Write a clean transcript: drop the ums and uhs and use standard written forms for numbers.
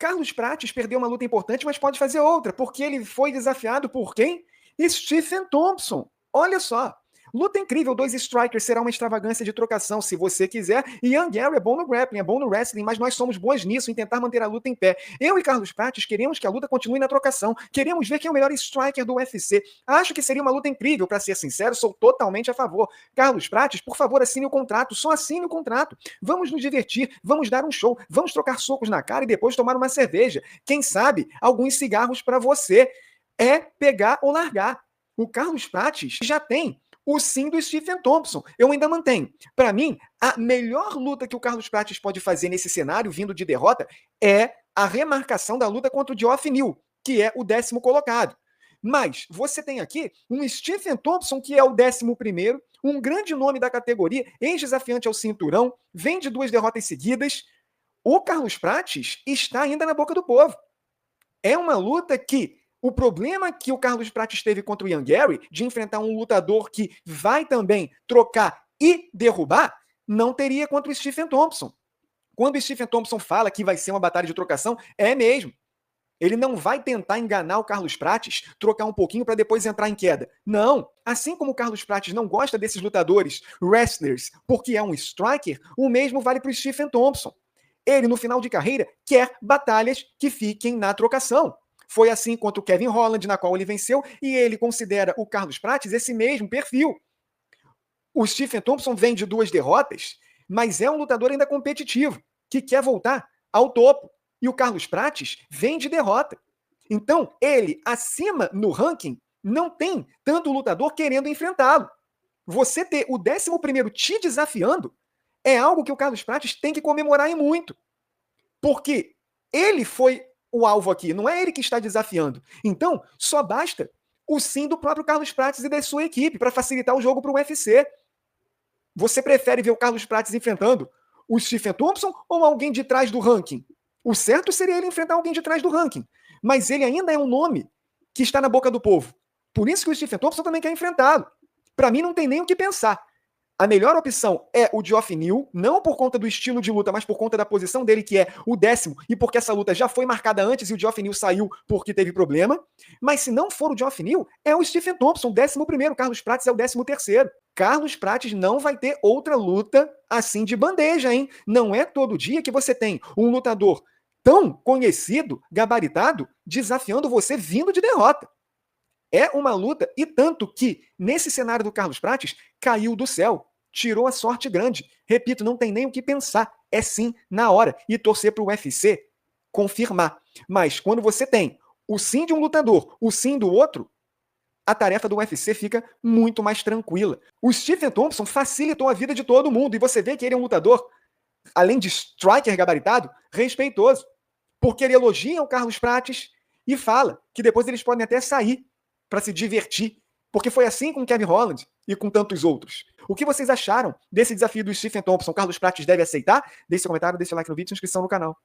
Carlos Prates perdeu uma luta importante, mas pode fazer outra, porque ele foi desafiado por quem? Stephen Thompson. Olha só. Luta incrível, 2 strikers, será uma extravagância de trocação, se você quiser. E Ian Gary é bom no grappling, é bom no wrestling, mas nós somos bons nisso, em tentar manter a luta em pé. Eu e Carlos Prates queremos que a luta continue na trocação. Queremos ver quem é o melhor striker do UFC. Acho que seria uma luta incrível, para ser sincero, sou totalmente a favor. Carlos Prates, por favor, assine o contrato, só assine o contrato. Vamos nos divertir, vamos dar um show, vamos trocar socos na cara e depois tomar uma cerveja. Quem sabe, alguns cigarros para você. É pegar ou largar. O Carlos Prates já tem o sim do Stephen Thompson. Eu ainda mantenho. Para mim, a melhor luta que o Carlos Prates pode fazer nesse cenário, vindo de derrota, é a remarcação da luta contra o Geoff Neal, que é o 10º colocado. Mas você tem aqui um Stephen Thompson, que é o 11º, um grande nome da categoria, ex-desafiante ao cinturão, vem de 2 derrotas seguidas. O Carlos Prates está ainda na boca do povo. É uma luta que o problema que o Carlos Prates teve contra o Ian Gary, de enfrentar um lutador que vai também trocar e derrubar, não teria contra o Stephen Thompson. Quando o Stephen Thompson fala que vai ser uma batalha de trocação, é mesmo. Ele não vai tentar enganar o Carlos Prates, trocar um pouquinho para depois entrar em queda. Não. Assim como o Carlos Prates não gosta desses lutadores, wrestlers, porque é um striker, o mesmo vale para o Stephen Thompson. Ele, no final de carreira, quer batalhas que fiquem na trocação. Foi assim contra o Kevin Holland, na qual ele venceu, e ele considera o Carlos Prates esse mesmo perfil. O Stephen Thompson vem de 2 derrotas, mas é um lutador ainda competitivo, que quer voltar ao topo. E o Carlos Prates vem de derrota. Então, ele, acima no ranking, não tem tanto lutador querendo enfrentá-lo. Você ter o 11º te desafiando é algo que o Carlos Prates tem que comemorar e muito. Porque ele foi o alvo aqui, não é ele que está desafiando. Então, só basta o sim do próprio Carlos Prates e da sua equipe para facilitar o jogo para o UFC. Você prefere ver o Carlos Prates enfrentando o Stephen Thompson ou alguém de trás do ranking? O certo seria ele enfrentar alguém de trás do ranking. Mas ele ainda é um nome que está na boca do povo. Por isso que o Stephen Thompson também quer enfrentá-lo. Para mim, não tem nem o que pensar. A melhor opção é o Geoff Neal, não por conta do estilo de luta, mas por conta da posição dele, que é o 10º, e porque essa luta já foi marcada antes e o Geoff Neal saiu porque teve problema. Mas se não for o Geoff Neal, é o Stephen Thompson, 11º. Carlos Prates é o 13º. Carlos Prates não vai ter outra luta assim de bandeja, hein? Não é todo dia que você tem um lutador tão conhecido, gabaritado, desafiando você vindo de derrota. É uma luta, e tanto que, nesse cenário do Carlos Prates, caiu do céu, tirou a sorte grande. Repito, não tem nem o que pensar, é sim na hora, e torcer para o UFC confirmar. Mas quando você tem o sim de um lutador, o sim do outro, a tarefa do UFC fica muito mais tranquila. O Stephen Thompson facilitou a vida de todo mundo, e você vê que ele é um lutador, além de striker gabaritado, respeitoso, porque ele elogia o Carlos Prates e fala que depois eles podem até sair para se divertir, porque foi assim com Kevin Holland e com tantos outros. O que vocês acharam desse desafio do Stephen Thompson? Carlos Prates deve aceitar? Deixe seu comentário, deixe seu like no vídeo e inscrição no canal.